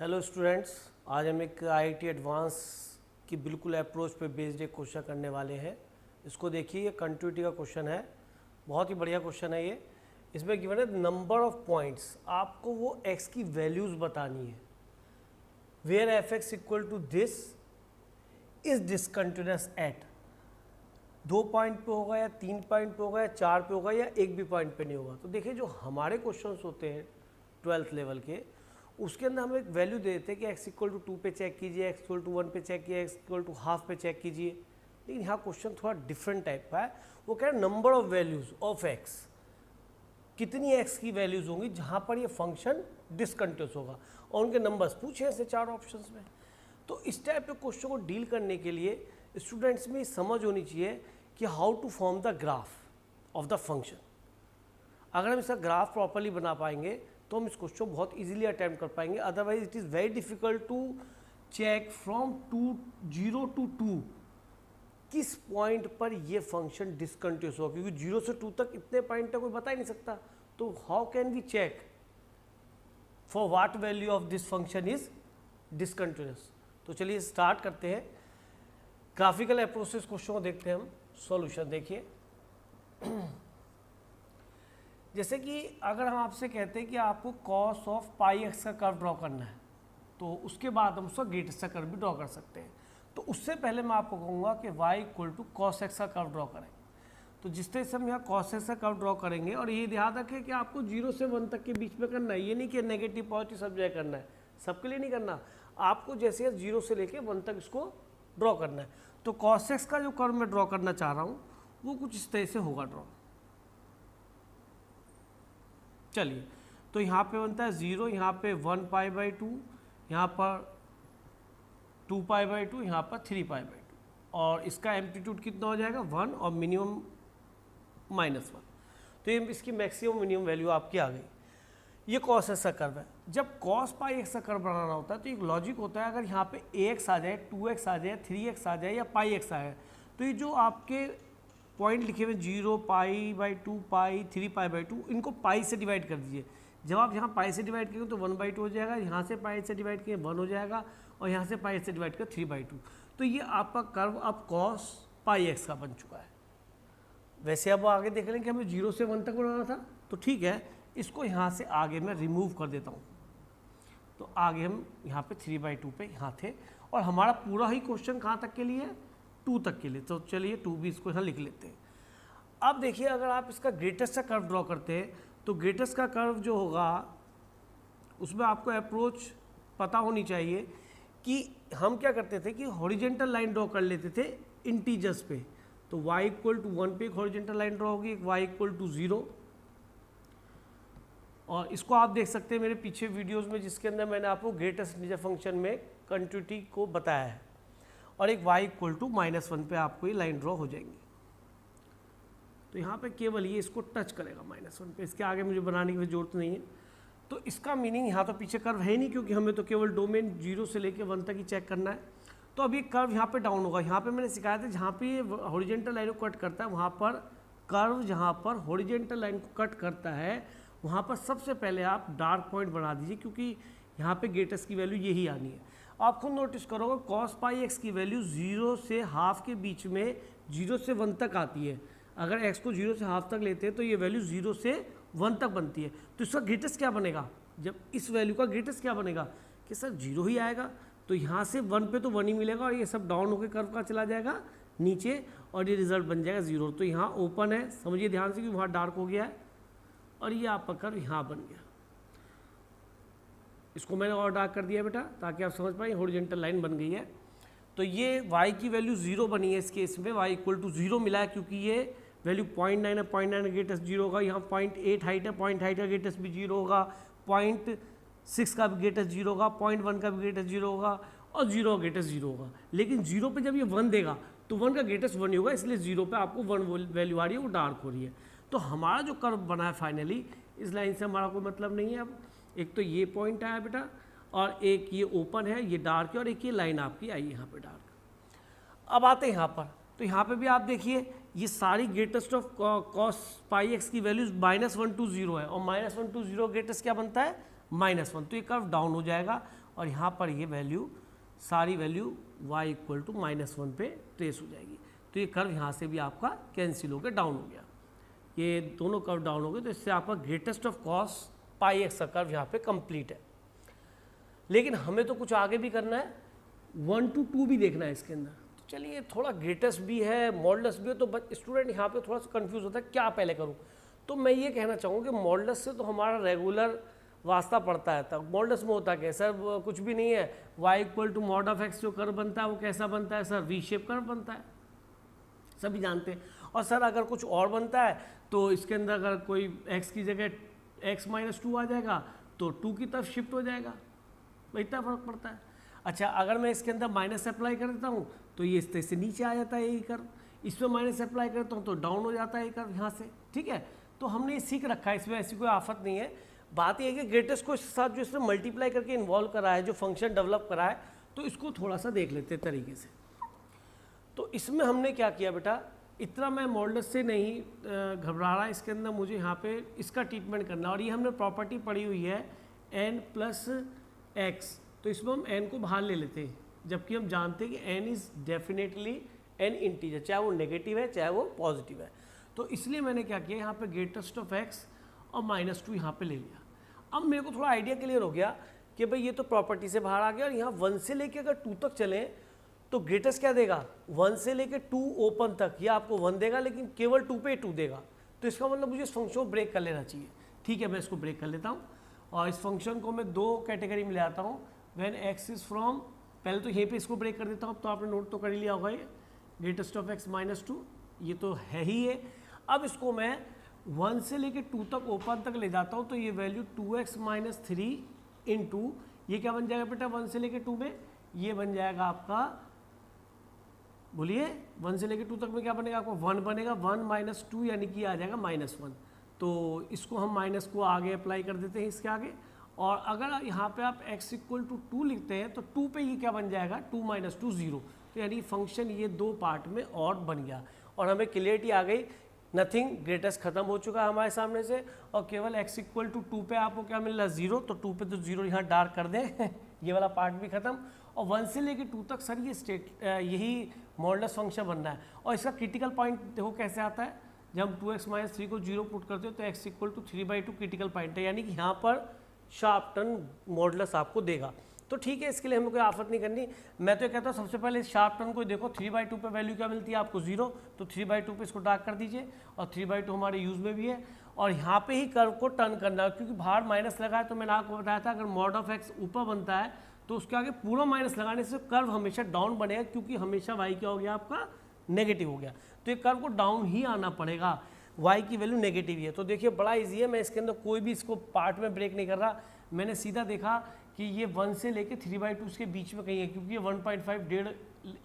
Hello students, आज हम एक IIT एडवांस की बिल्कुल अप्रोच पे बेस्ड एक क्वेश्चन करने वाले हैं। इसको देखिए, ये कंटिन्यूटी का क्वेश्चन है, बहुत ही बढ़िया क्वेश्चन है ये। इसमें गिवन है नंबर ऑफ पॉइंट्स, आपको वो x की वैल्यूज़ बतानी है। Where f(x) equal to this is discontinuous at 2 point पे होगा या 3 पॉइंट पे होगा या 4 पे होगा या एक भी पॉइंट पे नहीं होगा। तो देखिए, जो हमारे क्वेश्चंस होते हैं 12th लेवल के, उसके अंदर हम एक वैल्यू दे देते हैं कि x इक्वल टू 2 पे चेक कीजिए, x इक्वल टू 1 पे चेक कीजिए, x इक्वल टू हाफ पे चेक कीजिए। लेकिन यहाँ क्वेश्चन थोड़ा डिफरेंट टाइप का है। वो कह रहे हैं number of values of x, कितनी x की वैल्यूज होंगी जहाँ पर ये फंक्शन डिसकंटिन्यूअस होगा, और उनके नंबर्स पूछे ऐसे 4 ऑप्शंस में। तो इस टाइप के क्वेश्चन को डील करने के लिए स्टूडेंट्स में समझ होनी चाहिए कि how to form the graph of the function. अगर हम इसका ग्राफ प्रॉपरली बना पाएंगे तो हम इस क्वेश्चन को बहुत इजीली अटेम्प्ट कर पाएंगे। Otherwise it is very difficult to check from 0 to 2 किस पॉइंट पर ये फंक्शन डिसकंटिन्यूअस होगा, क्योंकि 0 से 2 तक इतने पॉइंट तक कोई बता ही नहीं सकता। तो how can we check for what value of this function is discontinuous. तो चलिए स्टार्ट करते हैं। ग्राफिकल अप्रोच से इस क्वेश्चन को देखते हैं हम। सॉल्यूशन देखिए, जैसे कि अगर हम आपसे कहते हैं कि आपको cos ऑफ पाई एक्स का कर्व ड्रॉ करना है, तो उसके बाद हम उसका ग्रेटेस्ट का कर्व भी ड्रॉ कर सकते हैं। तो उससे पहले मैं आपको कहूँगा कि y equal to cos x का कर्व ड्रॉ करें। तो जिस तरह से हम यहाँ cos एक्स का कर्व ड्रॉ करेंगे, और ये ध्यान रखें कि आपको 0 से 1 तक के बीच में करना है। ये नहीं कि नेगेटिव पॉजिटिव सब जगह करना है, सबके लिए नहीं करना। आपको जैसे 0 से लेके 1 तक इसको ड्रॉ करना है। तो cos एक्स का जो कर्व मैं ड्रॉ करना चाह रहा हूँ वो कुछ इस तरह से होगा ड्रॉ। चलिए, तो यहाँ पे बनता है 0, यहाँ पे 1 पाई बाई 2, यहाँ पर 2 पाई बाई 2, यहाँ पर 3 पाई बाई 2, और इसका एम्पलीट्यूड कितना हो जाएगा 1 और मिनिमम -1। तो ये इसकी मैक्सिमम मिनिमम वैल्यू आपकी आ गई। ये कॉस एक्स का कर्व है। जब कॉस पाई एक्स का कर्व बनाना होता है तो एक लॉजिक होता है, अगर यहाँ पे ax आ जाए, 2x आ जाए, 3x आ जाए या पाई एक्स आ जाए, तो ये जो आपके पॉइंट लिखे हुए 0 pi by 2 pi 3 pi by 2, इनको पाई से डिवाइड कर दीजिए। जब आप यहाँ पाई से डिवाइड करेंगे तो 1/2 हो जाएगा, यहाँ से पाई से डिवाइड करेंगे 1 हो जाएगा, और यहाँ से पाई से डिवाइड कर 3/2। तो ये आपका कर्व अब कॉस पाई एक्स का बन चुका है। वैसे अब आगे देख लें कि हमें 0 से 1 तक बनाना था, तो ठीक है, इसको यहाँ से आगे मैं रिमूव कर देता हूँ। तो आगे हम यहाँ पे 3/2 पे यहाँ थे, और हमारा पूरा ही क्वेश्चन कहाँ तक के लिए है, 2 तक के लिए। तो चलिए 2 भी इसको यहाँ लिख लेते हैं। अब देखिए, अगर आप इसका ग्रेटेस्ट का कर्व ड्रॉ करते हैं तो ग्रेटेस्ट का कर्व जो होगा उसमें आपको अप्रोच पता होनी चाहिए कि हम क्या करते थे कि हॉरिजेंटल लाइन ड्रॉ कर लेते थे इंटीजर्स पे। तो y इक्वल टू 1 पे एक हॉरिजेंटल लाइन ड्रॉ होगी, एक y इक्वल टू 0, और इसको आप देख सकते हैं मेरे पीछे वीडियोस में, जिसके अंदर मैंने आपको ग्रेटेस्ट इंटीजर फंक्शन में कंटिन्यूटी को बताया है, और एक y इक्वल टू -1 पे आपको ये लाइन ड्रॉ हो जाएंगी। तो यहाँ पे केवल ये इसको टच करेगा -1 पे, इसके आगे मुझे बनाने की जरूरत नहीं है। तो इसका मीनिंग, यहाँ तो पीछे कर्व है ही नहीं, क्योंकि हमें तो केवल डोमेन 0 से लेके 1 तक ही चेक करना है। तो अब ये कर्व यहाँ पे डाउन होगा। यहाँ पे मैंने सिखाया था, जहाँ पे ये हॉरिजेंटल लाइन को कट करता है, वहाँ पर कर्व जहाँ पर हॉरिजेंटल लाइन को कट करता है, वहाँ पर सबसे पहले आप डार्क पॉइंट बना दीजिए, क्योंकि यहाँ पे ग्रेटेस्ट की वैल्यू यही आनी है। आप खुद नोटिस करोगे कॉस पाई एक्स की वैल्यू 0 से हाफ के बीच में 0 से 1 तक आती है। अगर x को 0 से हाफ तक लेते हैं तो ये वैल्यू 0 से 1 तक बनती है। तो इसका ग्रेटेस्ट क्या बनेगा, जब इस वैल्यू का ग्रेटेस्ट क्या बनेगा कि सर 0 ही आएगा। तो यहाँ से 1 पे तो 1 ही मिलेगा, और ये सब डाउन होकर कर्व का चला जाएगा नीचे, और ये रिजल्ट बन जाएगा 0। तो यहाँ ओपन है, समझिए ध्यान से कि वहाँ डार्क हो गया है, और ये आपका कर्व यहाँ बन गया। इसको मैंने और डार्क कर दिया बेटा, ताकि आप समझ पाए हॉरिजेंटल लाइन बन गई है। तो ये y की वैल्यू 0 बनी है इस केस में, y इक्वल टू 0 मिला है, क्योंकि ये वैल्यू 0.9 है, 0.9 का ग्रेटेस्ट 0 होगा। यहाँ 0.8 हाइट है, 0.8 का ग्रेटेस्ट भी 0 होगा, 0.6 का भी ग्रेटेस्ट 0 होगा, 0.1 का भी ग्रेटेस्ट 0 होगा, और 0 का ग्रेटेस्ट 0 होगा। लेकिन 0 पे जब ये 1 देगा तो 1 का ग्रेटेस्ट 1 ही होगा, इसलिए 0 पे आपको 1 वैल्यू आ रही है, वो डार्क हो रही है। तो हमारा जो कर्व बना है फाइनली, इस लाइन से हमारा कोई मतलब नहीं है। अब एक तो ये पॉइंट आया बेटा, और एक ये ओपन है, ये डार्क है, और एक ये लाइन आपकी आई यहाँ पे डार्क। अब आते हैं यहाँ पर, तो यहाँ पे भी आप देखिए ये सारी greatest of cos pi x की वैल्यूज -1 to 0 है, और -1 to 0 ग्रेटेस्ट क्या बनता है -1। तो ये कर्व डाउन हो जाएगा, और यहाँ पर ये वैल्यू सारी वैल्यू y इक्वल टू -1 पे ट्रेस हो जाएगी। तो ये कर्व यहाँ से भी आपका कैंसिल होकर डाउन हो गया, ये दोनों कर्व डाउन हो गए। तो इससे आपका greatest of cos pi x का कर्व यहाँ पे कंप्लीट है। लेकिन हमें तो कुछ आगे भी करना है, 1 to 2 भी देखना है इसके अंदर। तो चलिए, थोड़ा ग्रेटेस्ट भी है, मॉडुलस भी है, तो स्टूडेंट यहाँ पे थोड़ा सा कंफ्यूज होता है क्या पहले करूँ। तो मैं ये कहना चाहूँगा कि मॉडुलस से तो हमारा रेगुलर वास्ता पड़ता है। तब मॉडुलस में होता है सर कुछ भी नहीं है, y equal to mod of x जो कर्व बनता है वो कैसा बनता है सर, वी शेप कर्व बनता है, सभी जानते हैं। और सर अगर कुछ और बनता है तो इसके अंदर अगर कोई x की जगह x-2 आ जाएगा तो 2 की तरफ शिफ्ट हो जाएगा, इतना फर्क पड़ता है। अच्छा, अगर मैं इसके अंदर माइनस अप्लाई कर देता हूँ तो ये इस तरह से नीचे आ जाता है यही कर्व, इसमें माइनस अप्लाई करता हूँ तो डाउन हो जाता है ये कर्व यहाँ से, ठीक है। तो हमने ये सीख रखा है, इसमें ऐसी कोई आफत नहीं है। बात यह है कि ग्रेटेस्ट को इसके साथ जो इसने मल्टीप्लाई करके इन्वॉल्व करा है, जो फंक्शन डेवलप करा है, तो इसको थोड़ा सा देख लेते हैं तरीके से। तो इसमें हमने क्या किया बेटा, इतना मैं मॉडुलस से नहीं घबरा रहा, इसके अंदर मुझे यहाँ पे इसका ट्रीटमेंट करना है। और ये हमने प्रॉपर्टी पढ़ी हुई है n+x, तो इसमें हम n को बाहर ले लेते हैं, जबकि हम जानते हैं कि n is definitely n integer, चाहे वो नेगेटिव है चाहे वो पॉजिटिव है। तो इसलिए मैंने क्या किया, यहाँ पे ग्रेटेस्ट ऑफ x और -2 यहाँ पे ले लिया। अब मेरे को थोड़ा आइडिया क्लियर हो गया कि भाई ये तो प्रॉपर्टी से बाहर आ गया, और यहाँ 1 से लेके अगर 2 तक चलें तो ग्रेटेस्ट क्या देगा, 1 से लेके 2 ओपन तक ये आपको 1 देगा, लेकिन केवल 2 पे 2 देगा। तो इसका मतलब मुझे इस फंक्शन को ब्रेक कर लेना चाहिए। ठीक है, मैं इसको ब्रेक कर लेता हूँ और इस फंक्शन को मैं 2 कैटेगरी में ले आता हूँ। व्हेन x इज़ फ्रॉम, पहले तो यहीं पे इसको ब्रेक कर देता हूँ, तो आपने नोट तो कर ही लिया होगा, ये ग्रेटेस्ट ऑफ x -2 ये तो है ही है। अब इसको मैं 1 से लेके 2 तक ओपन तक ले जाता हूँ, तो ये वैल्यू 2x - 3 इंटू ये क्या बन जाएगा बेटा, 1 से लेके 2 में ये बन जाएगा आपका, बोलिए 1 से लेके 2 तक में क्या बनेगा आपको, 1 बनेगा, 1 - 2 यानी कि आ जाएगा -1। तो इसको हम माइनस को आगे अप्लाई कर देते हैं इसके आगे। और अगर यहाँ पे आप x इक्वल टू 2 लिखते हैं तो 2 पे ये क्या बन जाएगा, 2 - 2 0। तो यानी फंक्शन ये 2 पार्ट में और बन गया और हमें क्लियरिटी आ गई, नथिंग, ग्रेटेस्ट खत्म हो चुका है हमारे सामने से, और केवल x इक्वल टू 2 पे आपको क्या मिल रहा है, 0। तो 2 पे तो 0 यहाँ डार्क कर दें ये वाला पार्ट भी खत्म। और 1 से लेके 2 तक सर ये यही मॉडुलस फंक्शन बनना है। और इसका क्रिटिकल पॉइंट देखो कैसे आता है, जब हम 2x - 3 को 0 पुट करते हो तो x equal to 3/2 critical point है, यानी कि यहाँ पर शार्प टर्न मॉडुलस आपको देगा। तो ठीक है, इसके लिए हमें कोई आफत नहीं करनी। मैं तो कहता हूँ सबसे पहले शार्प टर्न को देखो, 3/2 पे वैल्यू क्या मिलती है आपको, 0। तो 3/2 पे इसको डार्क कर दीजिए, और 3/2 हमारे यूज़ में भी है। और यहाँ पे ही कर्व को टर्न करना है, क्योंकि बाहर माइनस लगा है। तो मैंने आपको बताया था अगर मॉड ऑफ x ऊपर बनता है तो उसके आगे पूरा माइनस लगाने से कर्व हमेशा डाउन बनेगा, क्योंकि हमेशा y क्या हो गया आपका, नेगेटिव हो गया। तो ये कर्व को डाउन ही आना पड़ेगा, y की वैल्यू नेगेटिव ही है। तो देखिए बड़ा ईजी है, मैं इसके अंदर कोई भी इसको पार्ट में ब्रेक नहीं कर रहा। मैंने सीधा देखा कि ये 1 से लेके 3/2 के बीच में कहीं है, क्योंकि ये 1.5 डेढ़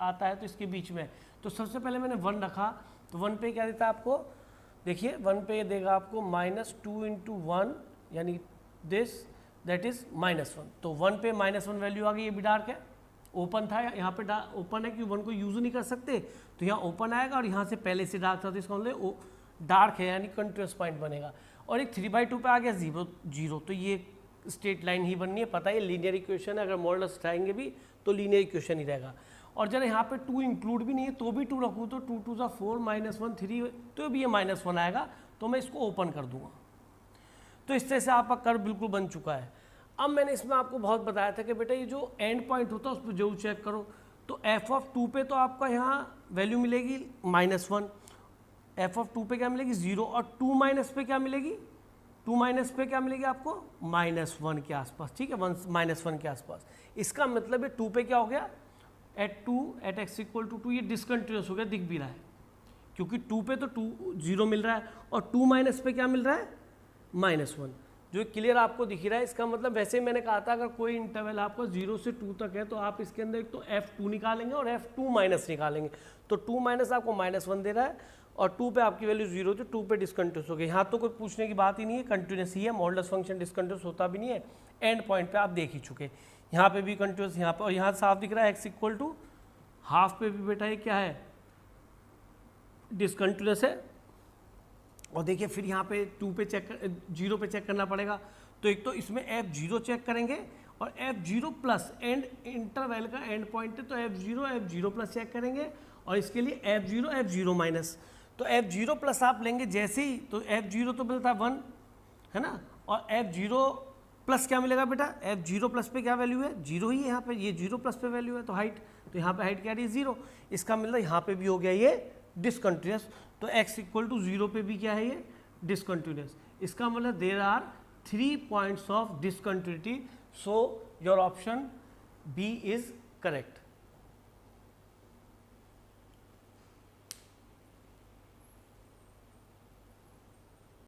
आता है तो इसके बीच में। तो सबसे पहले मैंने 1 रखा, तो 1 पे क्या देता है आपको, देखिए 1 पे देगा आपको -2 × 1 यानी दिस, दैट इज़ -1। तो 1 पे -1 वैल्यू आ गई, ये भी डार्क है, ओपन था, यहाँ पे ओपन है क्योंकि 1 को यूज़ नहीं कर सकते, तो यहाँ ओपन आएगा। और यहाँ से पहले से डार्क था तो इसका मतलब डार्क है, यानी कंटिन्यूस पॉइंट बनेगा। और एक 3/2 पे आ गया 0, तो ये स्ट्रेट लाइन ही बननी है, पता है लीनियर इक्वेशन है, अगर मॉडुलस उठाएंगे भी तो लीनियर इक्वेशन ही रहेगा। और जरा यहाँ पे 2 इंक्लूड भी नहीं है तो भी 2 रखूँ तो 2 × 2 = 4 -1 3, तो भी ये -1 आएगा, तो मैं इसको ओपन कर दूंगा। तो इस तरह से आपका कर्व बिल्कुल बन चुका है। अब मैंने इसमें आपको बहुत बताया था कि बेटा ये जो एंड पॉइंट होता है उस पर जरूर चेक करो। तो f(2) पे तो आपका यहाँ वैल्यू मिलेगी -1, f(2) पे क्या मिलेगी 0, और 2 पे क्या मिलेगी, 2 पे क्या मिलेगी आपको -1 के आसपास, ठीक है, 1 के आसपास। इसका मतलब है 2 पे क्या हो गया, एट x इक्वल टू 2 ये डिसकंटिन्यूस हो गया, दिख भी रहा है, क्योंकि 2 पे तो 0 मिल रहा है और 2 पे क्या मिल रहा है, -1, जो क्लियर आपको दिख रहा है। इसका मतलब वैसे ही मैंने कहा था अगर कोई इंटरवल आपका 0 से 2 तक है तो आप इसके अंदर एक तो f2 निकालेंगे और f2- निकालेंगे। तो 2- आपको -1 दे रहा है और 2 पे आपकी वैल्यू 0 थी, 2 पे डिसकंटिन्यूस हो गई। यहाँ तो कोई पूछने की बात ही नहीं है, कंटिन्यूस ही है, मॉडुलस फंक्शन डिसकंटिन्यूस होता भी नहीं है। एंड पॉइंट पे आप देख ही चुके, यहाँ पे भी कंटिन्यूस, यहाँ पे, और यहाँ साफ दिख रहा है x इक्वल टू हाफ पे भी बेटा ये क्या है, डिसकंटिन्यूस है। और देखिए फिर यहाँ पे 2 पे चेक 0 पे चेक करना पड़ेगा। तो एक तो इसमें f0 चेक करेंगे और F0 प्लस एंड इंटरवल का एंड पॉइंट है, तो F0 प्लस चेक करेंगे और इसके लिए F0 माइनस। तो F0 प्लस आप लेंगे जैसे ही, तो F0 तो मिलता है 1 है ना, और F0 प्लस क्या मिलेगा बेटा, F0 प्लस पे क्या वैल्यू है, 0 ही है यहाँ पे, ये 0 प्लस पे वैल्यू है तो हाइट, तो यहाँ पे हाइट क्या रही 0, इसका मतलब यहाँ पे भी हो गया ये डिसकंटिन्यूस। तो x इक्वल टू 0 पे भी क्या है ये डिसकंटिन्यूस, इसका मतलब there are 3 points of discontinuity, so your option B is correct.